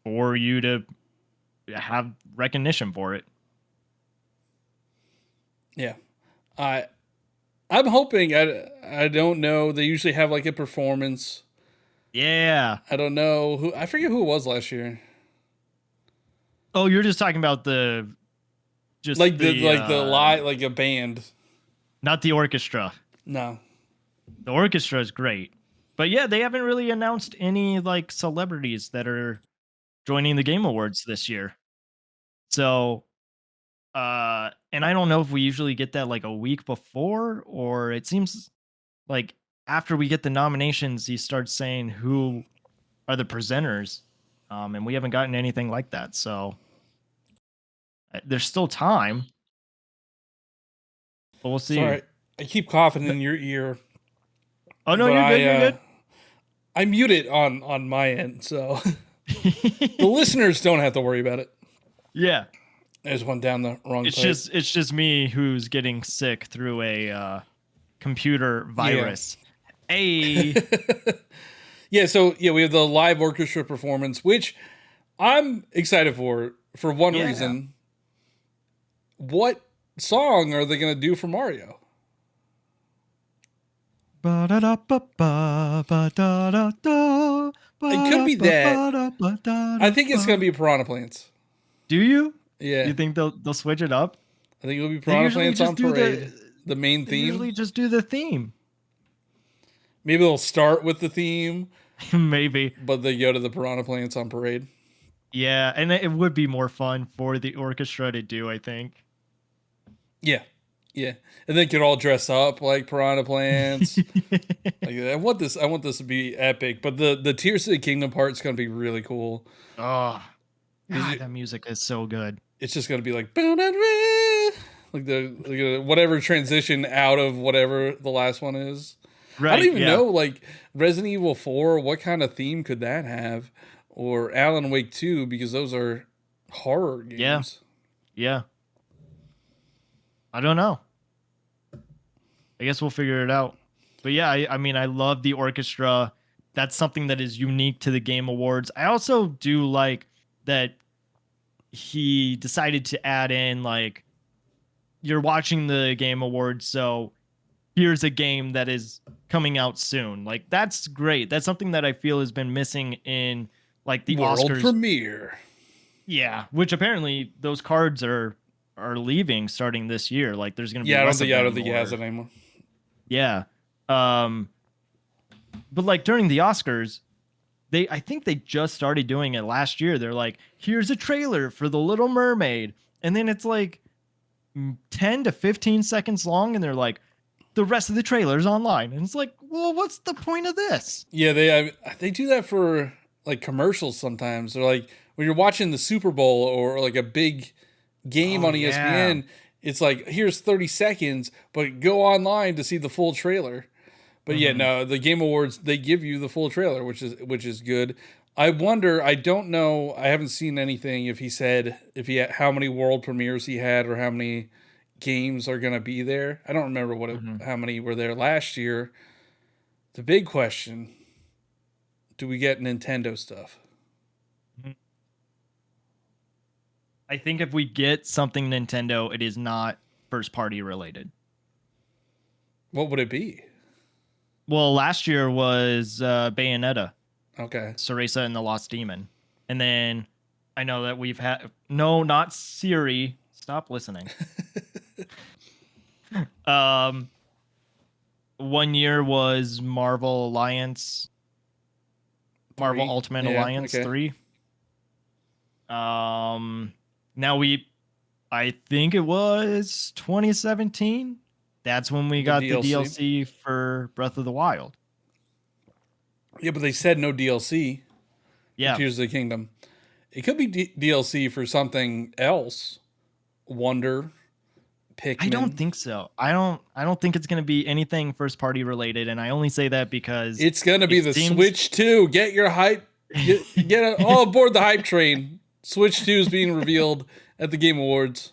for you to have recognition for it. Yeah. I'm hoping, I don't know. They usually have like a performance. Yeah. I don't know I forget who it was last year. Oh, you're just talking about the Like the live, like a band. not the orchestra. No. The orchestra is great. But yeah, they haven't really announced any like celebrities that are joining the Game Awards this year. So and I don't know if we usually get that like a week before, or it seems like after we get the nominations, he starts saying who are the presenters. And we haven't gotten anything like that. So there's still time. But we'll see. Sorry. I keep coughing in your ear. Oh no, but you're good. You're good. I mute it on my end, so the listeners don't have to worry about it. Yeah. I just went down the wrong pipe. It's just me who's getting sick through a computer virus. Hey. Yeah, so we have the live orchestra performance, which I'm excited for one reason. What song are they going to do for Mario? It could be that. I think it's going to be Piranha Plants. Do you? Yeah. You think they'll switch it up? I think it'll be Piranha Plants on Parade. The main They theme. usually just do the theme. Maybe they'll start with the theme, Maybe. but they go to the Piranha Plants on parade. Yeah, and it would be more fun for the orchestra to do, I think. Yeah, yeah, and they could all dress up like Piranha Plants. Like, I want this to be epic, but the Tears of the Kingdom part's gonna be really cool. Oh, 'Cause God, that music is so good. it's just gonna be like the whatever transition out of whatever the last one is. Right. I don't even yeah. know, like Resident Evil 4, what kind of theme could that have? Or Alan Wake 2, because those are horror games. Yeah. Yeah. I don't know. I guess we'll figure it out. But yeah, I mean, I love the orchestra. That's something that is unique to the Game Awards. I also do like that he decided to add in, like, you're watching the Game Awards, so here's a game that is coming out soon. Like, that's great. That's something that I feel has been missing in, like, the World Oscars. premiere. Yeah, which apparently those cards are leaving starting this year. Like, there's gonna be Yeah, I don't less of think them he has or- it anymore. Yeah. But like during the Oscars, I think they just started doing it last year. They're like, here's a trailer for The Little Mermaid. And then it's like 10 to 15 seconds long, and they're like, the rest of the trailer's online. And it's like, well, what's the point of this? Yeah, they do that for like commercials sometimes. They're like when you're watching the Super Bowl or like a big game Oh, on ESPN, it's like here's 30 seconds, but go online to see the full trailer. But yeah, no, the Game Awards, they give you the full trailer, which is good. I wonder, I don't know, I haven't seen anything if he said how many world premieres he had or how many games are going to be there. I don't remember how many were there last year. The big question, do we get Nintendo stuff? I think if we get something Nintendo, it is not first party related. What would it be? Well, last year was Bayonetta, Okay. Cereza and the Lost Demon. And then I know that we've had, no, not Siri. Stop listening. 1 year was Marvel Alliance, Marvel 3. Ultimate Yeah, Alliance okay. 3. Now I think it was 2017. That's when we got the DLC for Breath of the Wild. Yeah, but they said no DLC. Yeah. Tears of the Kingdom. It could be DLC for something else. Wonder, Pikmin. I don't think so. I don't think it's going to be anything first party related, and I only say that because It's going to be the Switch 2. Get your hype. Get all aboard the hype train. Switch 2 is being revealed at the Game Awards.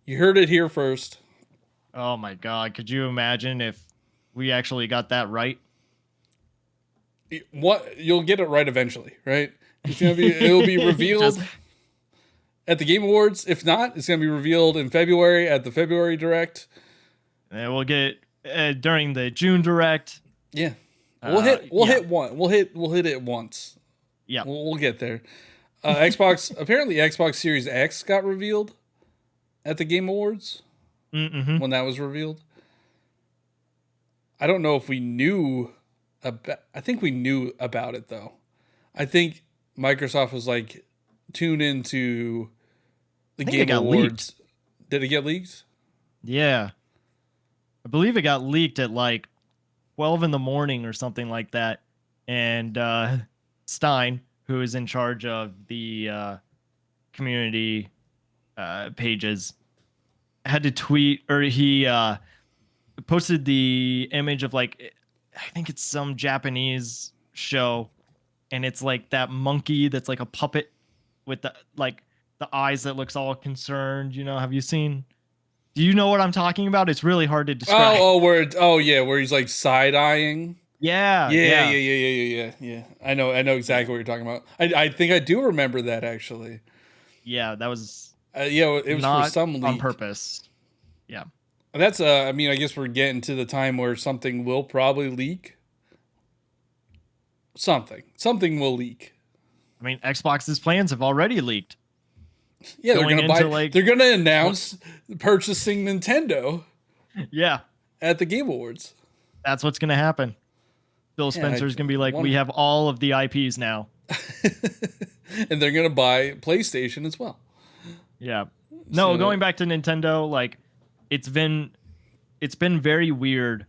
You heard it here first. Oh my god, could you imagine if we actually got that right? What, you'll get it right eventually, right? It'll be revealed at the Game Awards. If not, it's going to be revealed in February at the February Direct. And we'll get during the June Direct. Yeah. We'll hit it once. Yeah. We'll get there. Xbox apparently Xbox Series X got revealed at the Game Awards. When that was revealed. I don't know if we knew I think we knew about it though. I think Microsoft was like tune into the Game Awards. Did it get leaked? Yeah. I believe it got leaked at like 12 in the morning or something like that. And Stein, who is in charge of the community pages, had to tweet, or he posted the image of like, I think it's some Japanese show, and it's like that monkey that's like a puppet with the eyes that looks all concerned. You know, have you seen? Do you know what I'm talking about? It's really hard to describe. Where he's like side eyeing. Yeah. I know exactly what you're talking about. I think I do remember that actually. Yeah, that was. It was not for some leak. on purpose. Yeah. That's I mean, I guess we're getting to the time where something will probably leak. Something will leak. I mean, Xbox's plans have already leaked. Yeah, they're gonna announce purchasing Nintendo. Yeah. At the Game Awards. That's what's gonna happen. Phil Yeah, Spencer's gonna be like, we have all of the IPs now. and they're gonna buy PlayStation as well. Yeah. No, So going back to Nintendo, like it's been very weird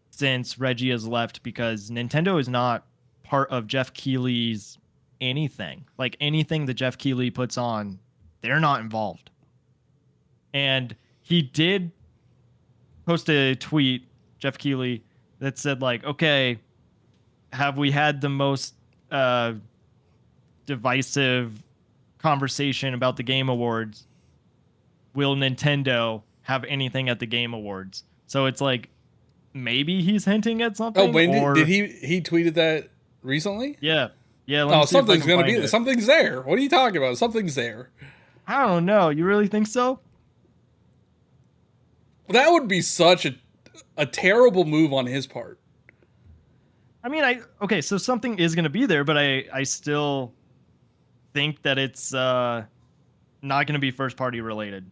since Reggie has left because Nintendo is not part of Jeff Keighley's anything. Like anything that Jeff Keighley puts on, they're not involved. And he did post a tweet, Jeff Keighley, that said like, okay, have we had the most divisive conversation about the Game Awards? Will Nintendo have anything at the Game Awards? So it's like maybe he's hinting at something. Oh, when or, did he tweeted that recently? Yeah. Yeah. Let me Oh, see if I something's can gonna find be it. something's there. What are you talking about? Something's there. I don't know. You really think so? That would be such a terrible move on his part. I mean, okay, so something is going to be there, but I still think that it's not going to be first party related.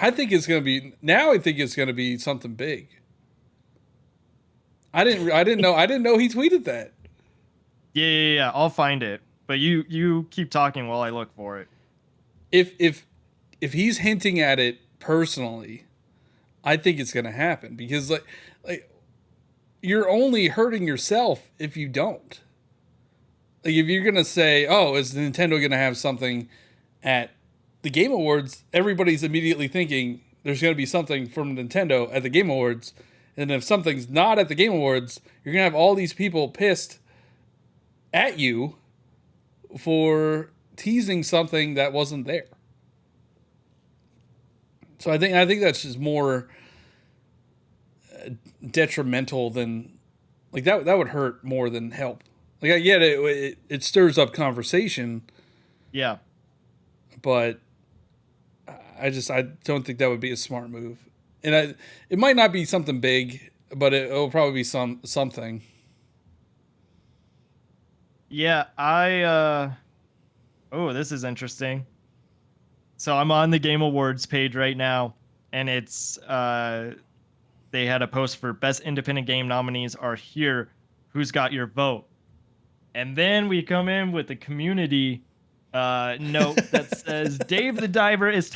I think it's gonna be now. I think it's gonna be something big. I didn't know he tweeted that. Yeah. I'll find it, but you keep talking while I look for it. If he's hinting at it personally, I think it's gonna happen because like you're only hurting yourself if you don't. Like if you're gonna say, "Oh, is Nintendo gonna have something at the Game Awards?" Everybody's immediately thinking there's gonna be something from Nintendo at the Game Awards, and if something's not at the Game Awards, you're gonna have all these people pissed at you for teasing something that wasn't there. So I think that's just more detrimental than like that would hurt more than help. Like I get it stirs up conversation, Yeah. but I don't think that would be a smart move. And it might not be something big, but it'll probably be something. Yeah, oh, this is interesting. So I'm on the Game Awards page right now, and it's they had a post for best independent game nominees are here. Who's got your vote? And then we come in with the community note that says Dave the Diver is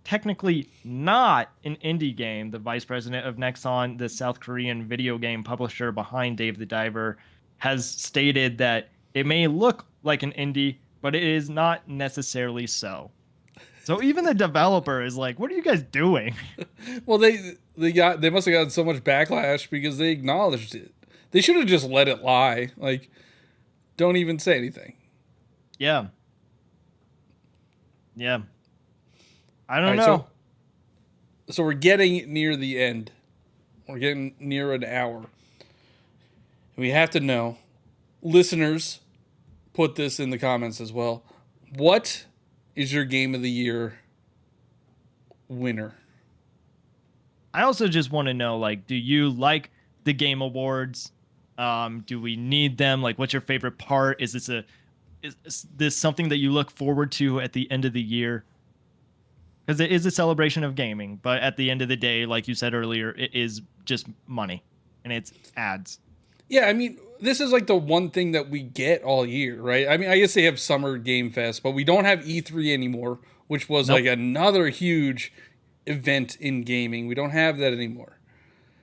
technically not an indie game. The vice president of Nexon, the South Korean video game publisher behind Dave the Diver, has stated that it may look like an indie, but it is not necessarily so. So even the developer is like, "What are you guys doing?" Well, they must have gotten so much backlash because they acknowledged it. They should have just let it lie. Like, don't even say anything. Yeah. I don't All right, know. So we're getting near the end. We're getting near an hour. We have to know, listeners, put this in the comments as well. What is your game of the year winner? I also just want to know, like, do you like the Game Awards? Do we need them? Like, what's your favorite part? Is this something that you look forward to at the end of the year? Because it is a celebration of gaming, but at the end of the day, like you said earlier, it is just money and it's ads. Yeah, I mean, this is like the one thing that we get all year, right? I mean, I guess they have Summer Game Fest, but we don't have E3 anymore, which was like another huge event in gaming. We don't have that anymore.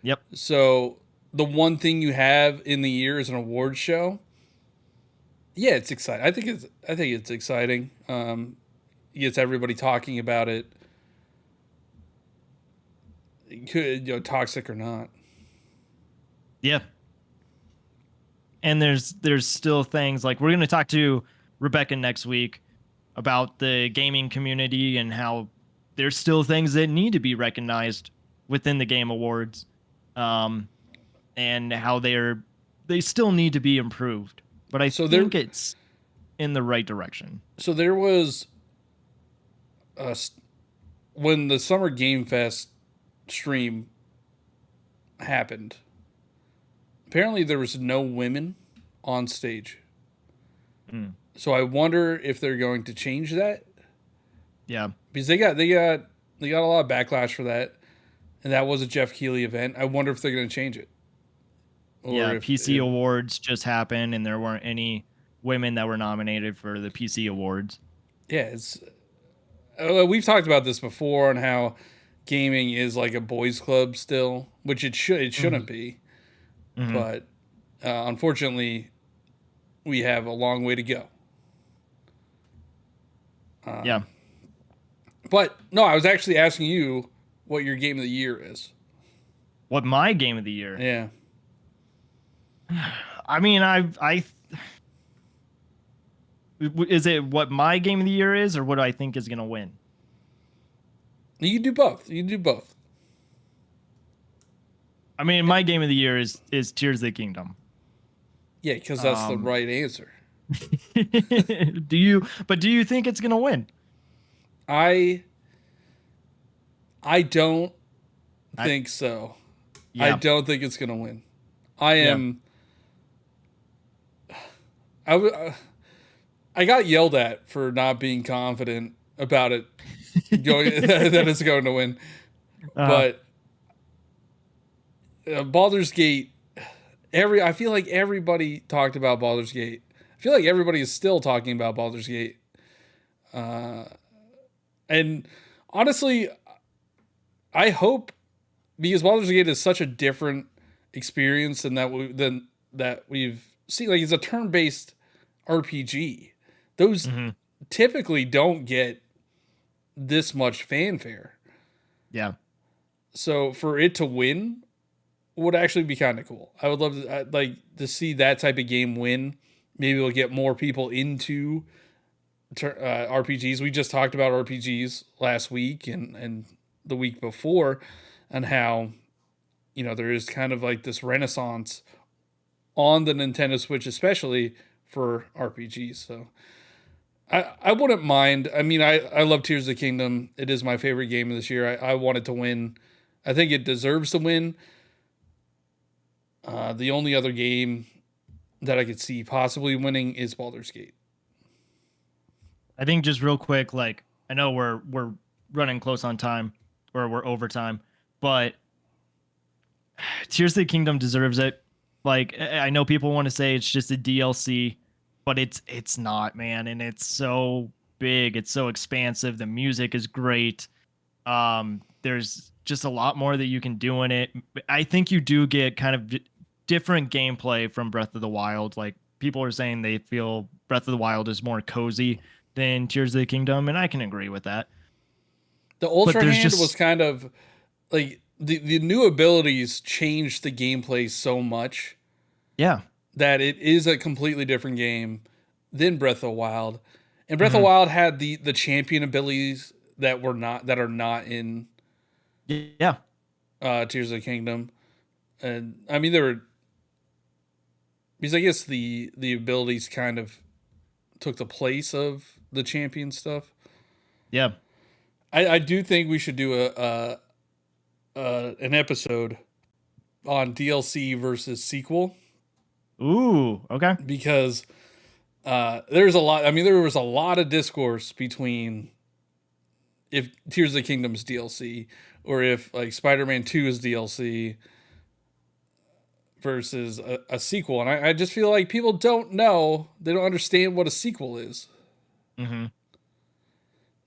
Yep. So the one thing you have in the year is an award show. Yeah, it's exciting. I think it's exciting. It gets everybody talking about it. Toxic or not. Yeah. And there's still things like we're going to talk to Rebecca next week about the gaming community and how there's still things that need to be recognized within the Game Awards, and how they still need to be improved. But I think it's in the right direction. So there was when the Summer Game Fest stream happened, apparently there was no women on stage. So I wonder if they're going to change that. Yeah. Because they got a lot of backlash for that. And that was a Jeff Keighley event. I wonder if they're going to change it. or PC awards just happened, and there weren't any women that were nominated for the PC awards. yeah, it's we've talked about this before and how gaming is like a boys' club still, which it shouldn't be, but unfortunately, we have a long way to go. Yeah. But no, I was actually asking you what your game of the year is. What my game of the year? Yeah. I mean, is it what my game of the year is, or what I think is going to win? You can do both. You can do both. I mean, my game of the year is Tears of the Kingdom. Yeah, because that's the right answer. Do you think it's going to win? I don't think so. Yeah. I don't think it's going to win. I am. I got yelled at for not being confident about it going that it's going to win, but Baldur's Gate. I feel like everybody talked about Baldur's Gate. I feel like everybody is still talking about Baldur's Gate. And honestly, I hope, because Baldur's Gate is such a different experience than that we've seen. Like, it's a turn-based RPG. Those typically don't get this much fanfare. Yeah. So for it to win would actually be kind of cool. I would love to see that type of game win. Maybe we'll get more people into RPGs. We just talked about RPGs last week and the week before, and how, you know, there is kind of like this renaissance on the Nintendo Switch, especially for RPGs. So I wouldn't mind. I mean, I love Tears of the Kingdom. It is my favorite game of this year. I want it to win. I think it deserves to win. The only other game that I could see possibly winning is Baldur's Gate. I think, just real quick, like, I know we're running close on time, or we're over time, but Tears of the Kingdom deserves it. Like, I know people want to say it's just a DLC, but it's not, man. And it's so big. It's so expansive. The music is great. There's just a lot more that you can do in it. I think you do get kind of different gameplay from Breath of the Wild. Like, people are saying they feel Breath of the Wild is more cozy than Tears of the Kingdom, and I can agree with that. The Ultra Hand was kind of like the new abilities changed the gameplay so much. Yeah. That it is a completely different game than Breath of the Wild. And Breath of the Wild had the champion abilities that are not in Tears of the Kingdom. And I mean, there were, because I guess the abilities kind of took the place of the champion stuff. Yeah. I do think we should do an episode on DLC versus sequel. Ooh, okay. Because there's a lot. I mean, there was a lot of discourse between if Tears of the Kingdom's DLC or if like Spider-Man 2 is DLC versus a sequel. And I just feel like people don't know. They don't understand what a sequel is. Mm-hmm.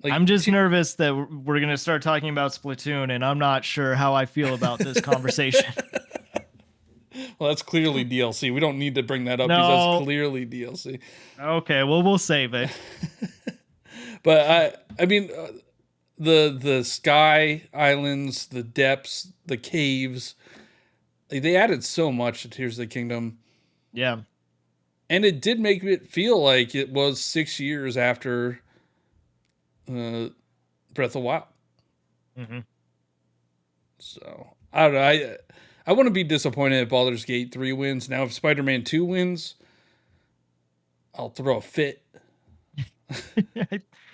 Like, I'm just nervous that we're going to start talking about Splatoon, and I'm not sure how I feel about this conversation. Well, that's clearly DLC. We don't need to bring that up because that's clearly DLC. Okay, well, we'll save it. But I mean, the sky islands, the depths, the caves, they added so much to Tears of the Kingdom. Yeah. And it did make it feel like it was 6 years after Breath of the Wild. Mm-hmm. So, I don't know. I wouldn't be disappointed if Baldur's Gate 3 wins. Now, if Spider-Man 2 wins, I'll throw a fit.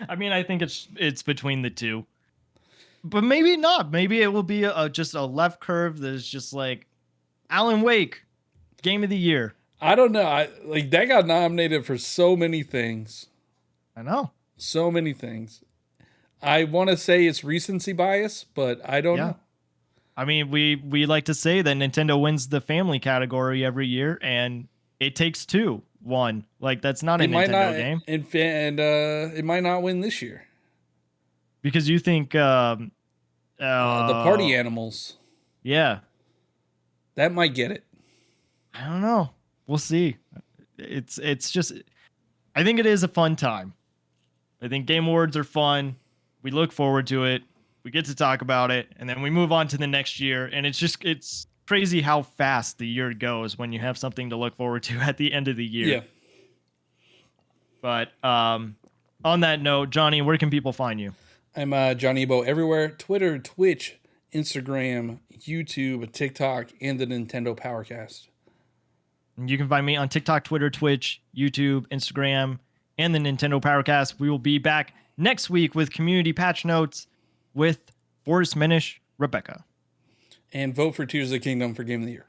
I mean, I think it's between the two. But maybe not. Maybe it will be just a left curve that is just like Alan Wake, Game of the Year. I don't know. That got nominated for so many things. I know. So many things. I want to say it's recency bias, but I don't know. I mean, we like to say that Nintendo wins the family category every year, and It Takes Two won. Like, that's not a It might Nintendo not, game. and it might not win this year. Because you think The party animals, yeah. that might get it. I don't know. We'll see. It's just I think it is a fun time. I think Game Awards are fun. We look forward to it. We get to talk about it, and then we move on to the next year. And it's crazy how fast the year goes when you have something to look forward to at the end of the year. Yeah. But on that note, Johnny, where can people find you? I'm Johnny Ebo everywhere: Twitter, Twitch, Instagram, YouTube, TikTok, and the Nintendo Powercast. You can find me on TikTok, Twitter, Twitch, YouTube, Instagram, and the Nintendo Powercast. We will be back next week with community patch notes with Forrest Minish, Rebecca. And vote for Tears of the Kingdom for Game of the Year.